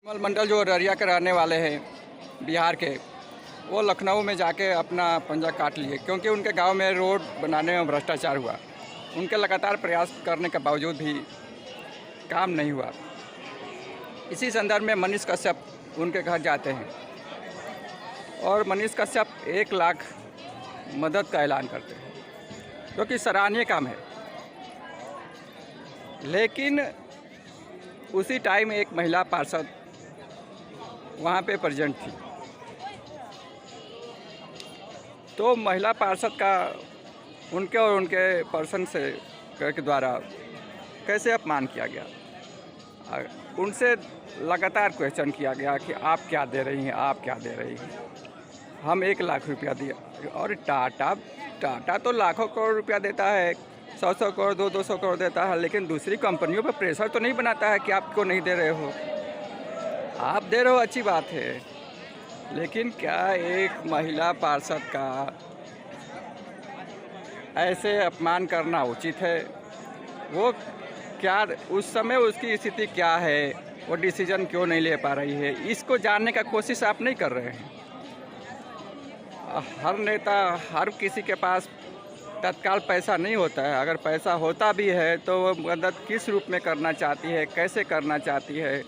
विमल मंडल जो अररिया के रहने वाले हैं बिहार के, वो लखनऊ में जाके अपना पंजा काट लिए क्योंकि उनके गांव में रोड बनाने में भ्रष्टाचार हुआ। उनके लगातार प्रयास करने के बावजूद भी काम नहीं हुआ। इसी संदर्भ में मनीष कश्यप उनके घर जाते हैं और मनीष कश्यप 1 लाख मदद का ऐलान करते हैं, जो कि सराहनीय काम है। लेकिन उसी टाइम एक महिला पार्षद वहाँ पे प्रेजेंट थी, तो महिला पार्षद का उनके और उनके पर्सन से के द्वारा कैसे अपमान किया गया। उनसे लगातार क्वेश्चन किया गया कि आप क्या दे रही हैं, आप क्या दे रही हैं। हम 1 लाख रुपया दिया, और टाटा तो लाखों करोड़ रुपया देता है, 100 करोड़ 200 करोड़ देता है, लेकिन दूसरी कंपनियों पर प्रेशर तो नहीं बनाता है कि आपको नहीं दे रहे हो। आप दे रहे हो, अच्छी बात है, लेकिन क्या एक महिला पार्षद का ऐसे अपमान करना उचित है? वो क्या उस समय उसकी स्थिति क्या है, वो डिसीजन क्यों नहीं ले पा रही है, इसको जानने का कोशिश आप नहीं कर रहे हैं। हर नेता, हर किसी के पास तत्काल पैसा नहीं होता है। अगर पैसा होता भी है तो वो मदद किस रूप में करना चाहती है, कैसे करना चाहती है,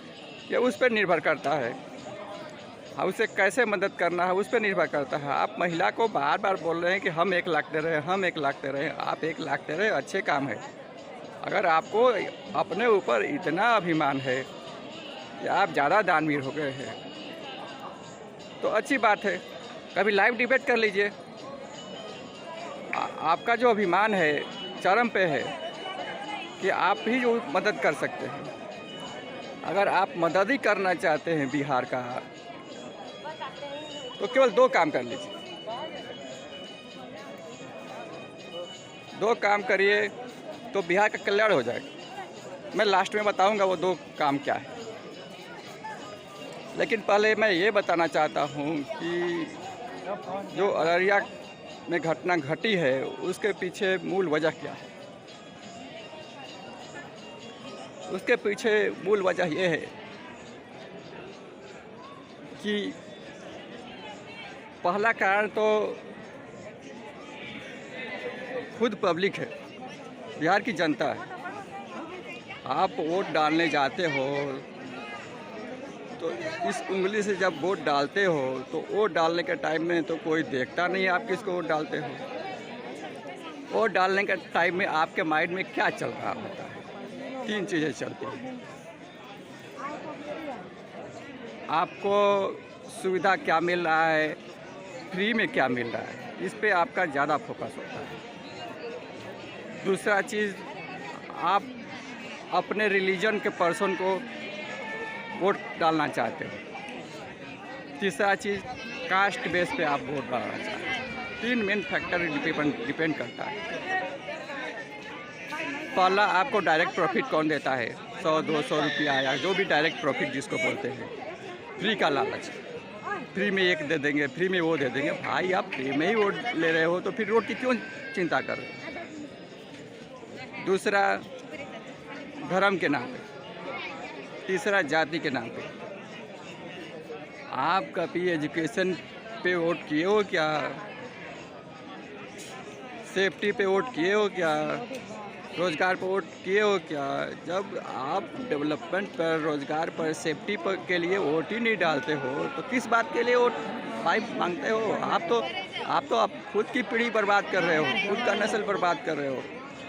ये उस पर निर्भर करता है। उसे कैसे मदद करना है उस पर निर्भर करता है। आप महिला को बार बार बोल रहे हैं कि हम 1 लाख दे रहे हैं, हम 1 लाख दे रहे हैं। आप 1 लाख दे रहे हैं, अच्छे काम है। अगर आपको अपने ऊपर इतना अभिमान है कि आप ज़्यादा दानवीर हो गए हैं, तो अच्छी बात है, कभी लाइव डिबेट कर लीजिए। आपका जो अभिमान है चरम पे है कि आप ही जो मदद कर सकते हैं। अगर आप मदद ही करना चाहते हैं बिहार का, तो केवल 2 काम कर लीजिए। 2 काम करिए तो बिहार का कल्याण हो जाएगा। मैं लास्ट में बताऊंगा वो 2 काम क्या है, लेकिन पहले मैं ये बताना चाहता हूँ कि जो अररिया में घटना घटी है उसके पीछे मूल वजह क्या है। उसके पीछे मूल वजह यह है कि पहला कारण तो खुद पब्लिक है, बिहार की जनता है। आप वोट डालने जाते हो तो इस उंगली से जब वोट डालते हो तो वोट डालने के टाइम में तो कोई देखता नहीं आप किसको वोट डालते हो। वोट डालने के टाइम में आपके माइंड में क्या चल रहा होता है? 3 चीज़ें चलती हैं। आपको सुविधा क्या मिल रहा है, फ्री में क्या मिल रहा है, इस पे आपका ज़्यादा फोकस होता है। दूसरा चीज़, आप अपने रिलीजन के पर्सन को वोट डालना चाहते हो। तीसरा चीज़, कास्ट बेस पे आप वोट डालना चाहते हैं। 3 मेन फैक्टर डिपेंड करता है। पहला, आपको डायरेक्ट प्रॉफिट कौन देता है, 100-200 रुपया या जो भी डायरेक्ट प्रॉफिट जिसको बोलते हैं। फ्री का लालच, फ्री में एक दे देंगे, फ्री में वो दे देंगे। भाई आप फ्री में ही वोट ले रहे हो तो फिर वोट की क्यों चिंता कर रहे हो? दूसरा, धर्म के नाम पे। तीसरा, जाति के नाम पे। आप कभी एजुकेशन पे वोट किए हो क्या? सेफ्टी पे वोट किए हो क्या? रोज़गार पर वोट किए हो क्या? जब आप डेवलपमेंट पर, रोज़गार पर, सेफ्टी पर के लिए वोट ही नहीं डालते हो तो किस बात के लिए वोट भाई मांगते हो? आप तो खुद की पीढ़ी बर्बाद कर रहे हो, खुद का नस्ल बर्बाद कर रहे हो,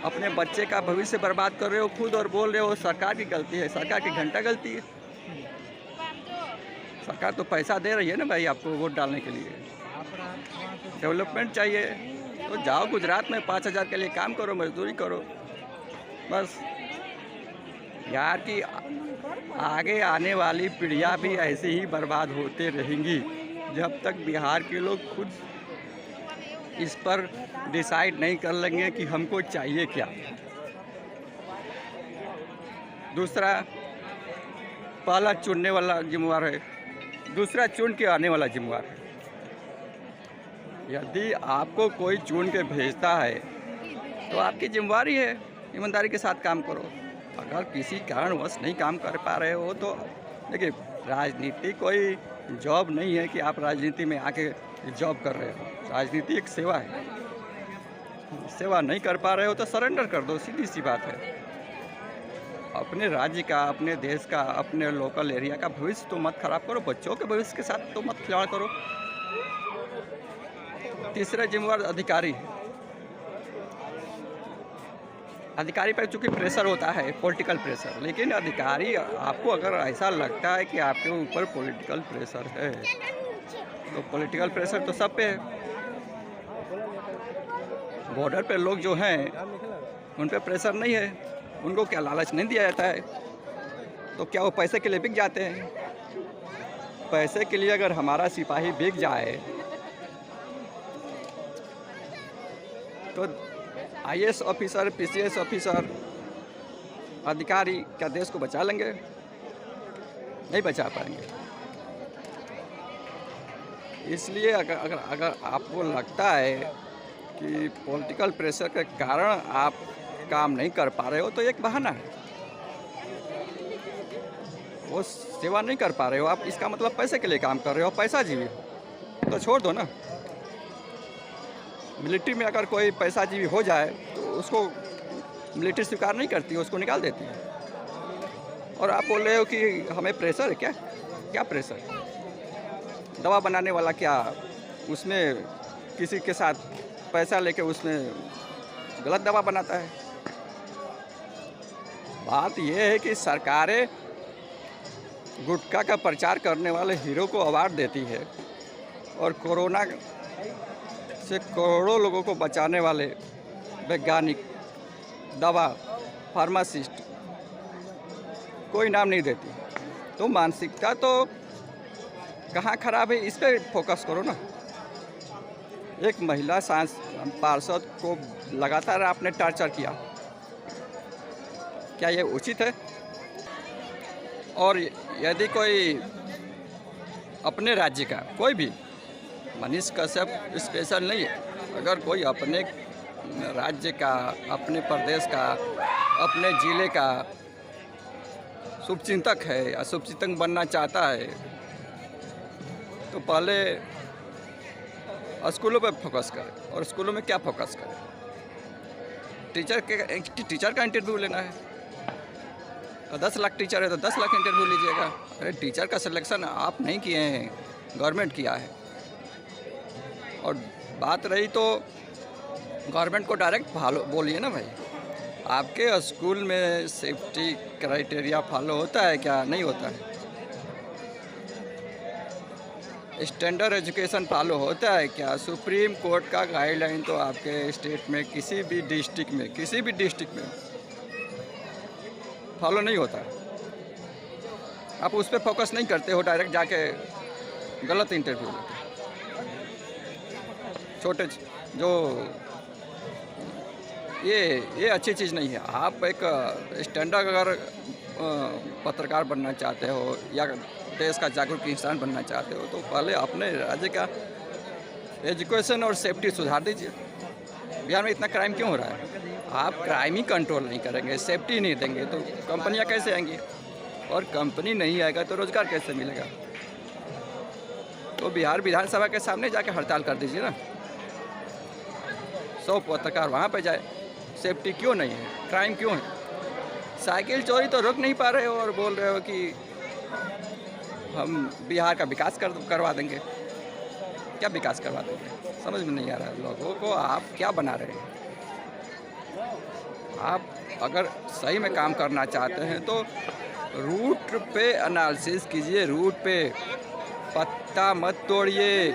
अपने बच्चे का भविष्य बर्बाद कर रहे हो खुद, और बोल रहे हो सरकार की गलती है। सरकार की घंटा गलती है। सरकार तो पैसा दे रही है ना भाई आपको वोट डालने के लिए। डेवलपमेंट चाहिए तो जाओ गुजरात में 5,000 के लिए काम करो, मजदूरी करो बस। यार की आगे आने वाली पीढ़ियाँ भी ऐसे ही बर्बाद होते रहेंगी जब तक बिहार के लोग खुद इस पर डिसाइड नहीं कर लेंगे कि हमको चाहिए क्या। दूसरा, पहला चुनने वाला जिम्मेवार है, दूसरा चुन के आने वाला जिम्मेवार है। यदि आपको कोई चुन के भेजता है तो आपकी जिम्मेवारी है, ईमानदारी के साथ काम करो। अगर किसी कारणवश नहीं काम कर पा रहे हो तो देखिए, राजनीति कोई जॉब नहीं है कि आप राजनीति में आके जॉब कर रहे हो। राजनीति एक सेवा है। सेवा नहीं कर पा रहे हो तो सरेंडर कर दो, सीधी सी बात है। अपने राज्य का, अपने देश का, अपने लोकल एरिया का भविष्य तो मत खराब करो, बच्चों के भविष्य के साथ तो मत खिलवाड़ करो। तीसरा जिम्मेवार अधिकारी है। अधिकारी पर चूँकि प्रेशर होता है, पॉलिटिकल प्रेशर, लेकिन अधिकारी आपको अगर ऐसा लगता है कि आपके ऊपर पॉलिटिकल प्रेशर है तो पॉलिटिकल प्रेशर तो सब पे है। बॉर्डर पे लोग जो हैं उन पे प्रेशर नहीं है, उनको क्या लालच नहीं दिया जाता है, तो क्या वो पैसे के लिए बिक जाते हैं? पैसे के लिए अगर हमारा सिपाही बिक जाए तो आईएएस ऑफिसर, पीसीएस ऑफिसर, अधिकारी क्या देश को बचा लेंगे? नहीं बचा पाएंगे। इसलिए अगर आपको लगता है कि पॉलिटिकल प्रेशर के कारण आप काम नहीं कर पा रहे हो तो एक बहाना है। वो सेवा नहीं कर पा रहे हो आप, इसका मतलब पैसे के लिए काम कर रहे हो, पैसा जीवी हो तो छोड़ दो ना। मिलिट्री में अगर कोई पैसा जीवी हो जाए तो उसको मिलिट्री स्वीकार नहीं करती, उसको निकाल देती है। और आप बोल रहे हो कि हमें प्रेशर है? क्या प्रेशर? दवा बनाने वाला क्या उसमें किसी के साथ पैसा लेके उसमें गलत दवा बनाता है? बात यह है कि सरकारें गुटखा का प्रचार करने वाले हीरो को अवार्ड देती है और कोरोना से करोड़ों लोगों को बचाने वाले वैज्ञानिक, दवा, फार्मासिस्ट को इनाम नहीं देती। तो मानसिकता तो कहाँ खराब है, इस पर फोकस करो ना। एक महिला पार्षद को लगातार आपने टॉर्चर किया, क्या ये उचित है? और यदि कोई अपने राज्य का, कोई भी, मनीष कश्यप स्पेशल नहीं है, अगर कोई अपने राज्य का, अपने प्रदेश का, अपने ज़िले का शुभचिंतक है या शुभचिंतक बनना चाहता है तो पहले स्कूलों पर फोकस करें। और स्कूलों में क्या फोकस करें? टीचर का इंटरव्यू लेना है तो 10 लाख टीचर है तो 10 लाख इंटरव्यू लीजिएगा। अरे टीचर का सिलेक्शन आप नहीं किए हैं, गवर्नमेंट किया है। और बात रही तो गवर्नमेंट को डायरेक्ट फॉलो बोलिए ना भाई, आपके स्कूल में सेफ्टी क्राइटेरिया फॉलो होता है क्या? नहीं होता है। स्टैंडर्ड एजुकेशन फॉलो होता है क्या? सुप्रीम कोर्ट का गाइडलाइन तो आपके स्टेट में किसी भी डिस्ट्रिक्ट में फॉलो नहीं होता है। आप उस पर फोकस नहीं करते हो, डायरेक्ट जाके गलत इंटरव्यू लेते। छोटे जो ये अच्छी चीज़ नहीं है। आप एक स्टैंडर्ड अगर पत्रकार बनना चाहते हो या देश का जागरूक इंसान बनना चाहते हो तो पहले अपने राज्य का एजुकेशन और सेफ्टी सुधार दीजिए। बिहार में इतना क्राइम क्यों हो रहा है? आप क्राइम ही कंट्रोल नहीं करेंगे, सेफ्टी नहीं देंगे तो कंपनियां कैसे आएंगी? और कंपनी नहीं आएगा तो रोज़गार कैसे मिलेगा? तो बिहार विधानसभा के सामने जाके हड़ताल कर दीजिए ना, 100 पत्रकार वहाँ पे जाए। सेफ्टी क्यों नहीं है? क्राइम क्यों है? साइकिल चोरी तो रोक नहीं पा रहे हो और बोल रहे हो कि हम बिहार का विकास करवा देंगे। क्या विकास करवा देंगे? समझ में नहीं आ रहा है लोगों को आप क्या बना रहे हैं। आप अगर सही में काम करना चाहते हैं तो रूट पे एनालिसिस कीजिए, रूट पे पत्ता मत तोड़िए।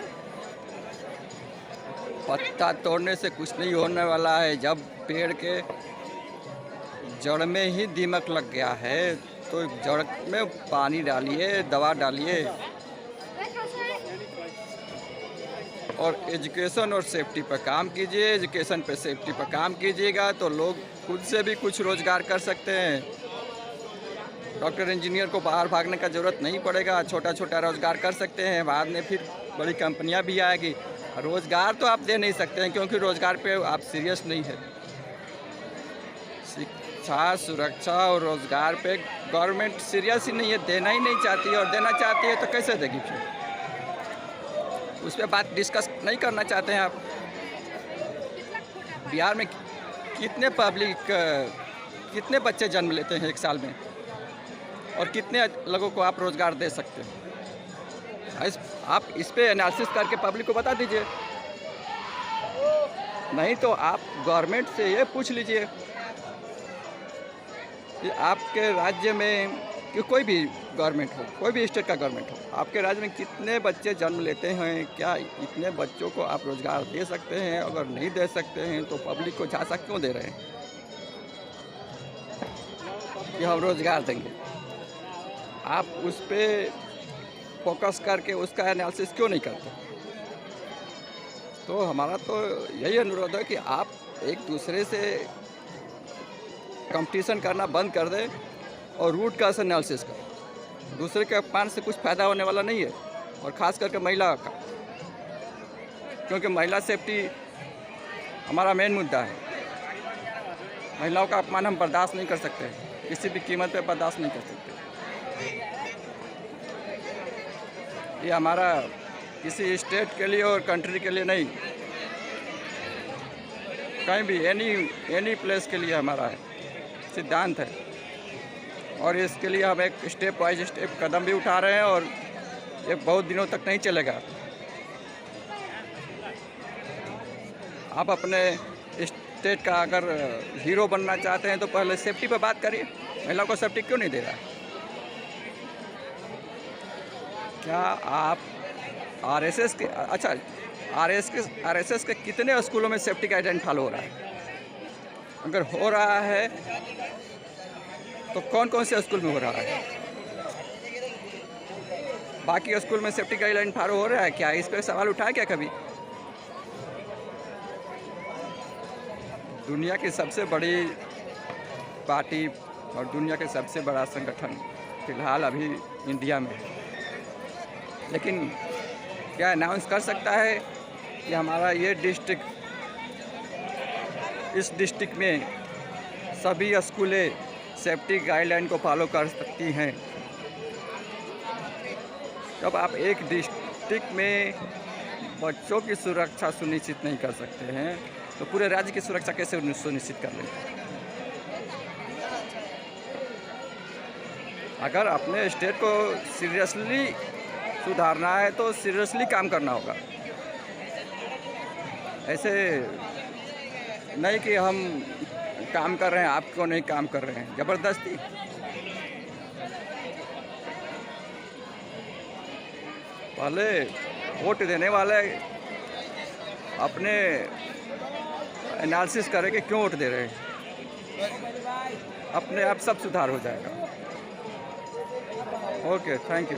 पत्ता तोड़ने से कुछ नहीं होने वाला है। जब पेड़ के जड़ में ही दीमक लग गया है तो जड़ में पानी डालिए, दवा डालिए। और एजुकेशन और सेफ्टी पर काम कीजिए। एजुकेशन पे सेफ्टी पर काम कीजिएगा तो लोग खुद से भी कुछ रोज़गार कर सकते हैं। डॉक्टर इंजीनियर को बाहर भागने का ज़रूरत नहीं पड़ेगा, छोटा छोटा रोज़गार कर सकते हैं। बाद में फिर बड़ी कंपनियां भी आएगी। रोज़गार तो आप दे नहीं सकते हैं क्योंकि रोज़गार पे आप सीरियस नहीं है। शिक्षा, सुरक्षा और रोज़गार पे गवर्नमेंट सीरियस ही नहीं है, देना ही नहीं चाहती है, और देना चाहती है तो कैसे देगी फिर? उस पे बात डिस्कस नहीं करना चाहते हैं आप? बिहार में कितने बच्चे जन्म लेते हैं एक साल में, और कितने लोगों को आप रोज़गार दे सकते हैं? आप इस पे एनालिसिस करके पब्लिक को बता दीजिए। नहीं तो आप गवर्नमेंट से ये पूछ लीजिए कि आपके राज्य में, कि कोई भी गवर्नमेंट हो, कोई भी स्टेट का गवर्नमेंट हो, आपके राज्य में कितने बच्चे जन्म लेते हैं? क्या इतने बच्चों को आप रोज़गार दे सकते हैं? अगर नहीं दे सकते हैं तो पब्लिक को झांसा क्यों दे रहे हैं कि हम रोज़गार देंगे? आप उस पर फोकस करके उसका एनालिसिस क्यों नहीं करते? तो हमारा तो यही अनुरोध है कि आप एक दूसरे से कंपटीशन करना बंद कर दें और रूट का एनालिसिस करें। दूसरे के अपमान से कुछ फ़ायदा होने वाला नहीं है, और ख़ास करके महिला का, क्योंकि महिला सेफ्टी हमारा मेन मुद्दा है। महिलाओं का अपमान हम बर्दाश्त नहीं कर सकते, किसी भी कीमत पे बर्दाश्त नहीं कर सकते। ये हमारा किसी स्टेट के लिए और कंट्री के लिए नहीं, कहीं भी एनी प्लेस के लिए हमारा सिद्धांत है, और इसके लिए हम एक स्टेप बाय स्टेप कदम भी उठा रहे हैं, और ये बहुत दिनों तक नहीं चलेगा। आप अपने स्टेट का अगर हीरो बनना चाहते हैं तो पहले सेफ्टी पर बात करिए। महिलाओं को सेफ्टी क्यों नहीं दे रहा है? क्या आप आरएसएस के, अच्छा, आरएसएस के कितने स्कूलों में सेफ्टी गाइडलाइन फॉलो हो रहा है? अगर हो रहा है तो कौन कौन से स्कूल में हो रहा है? बाकी स्कूल में सेफ्टी गाइडलाइन फॉलो हो रहा है क्या? इस पर सवाल उठाया क्या कभी? दुनिया की सबसे बड़ी पार्टी और दुनिया के सबसे बड़ा संगठन फिलहाल अभी इंडिया में है, लेकिन क्या अनाउंस कर सकता है कि हमारा ये डिस्ट्रिक्ट, इस डिस्ट्रिक्ट में सभी स्कूलें सेफ्टी गाइडलाइन को फॉलो कर सकती हैं? जब आप एक डिस्ट्रिक्ट में बच्चों की सुरक्षा सुनिश्चित नहीं कर सकते हैं तो पूरे राज्य की सुरक्षा कैसे सुनिश्चित कर लेंगे? अगर अपने स्टेट को सीरियसली सुधारना है तो सीरियसली काम करना होगा। ऐसे नहीं कि हम काम कर रहे हैं, आप क्यों नहीं काम कर रहे हैं, ज़बरदस्ती। पहले वोट देने वाले अपने एनालिसिस करें कि क्यों वोट दे रहे हैं, अपने आप सब सुधार हो जाएगा। Okay, thank you.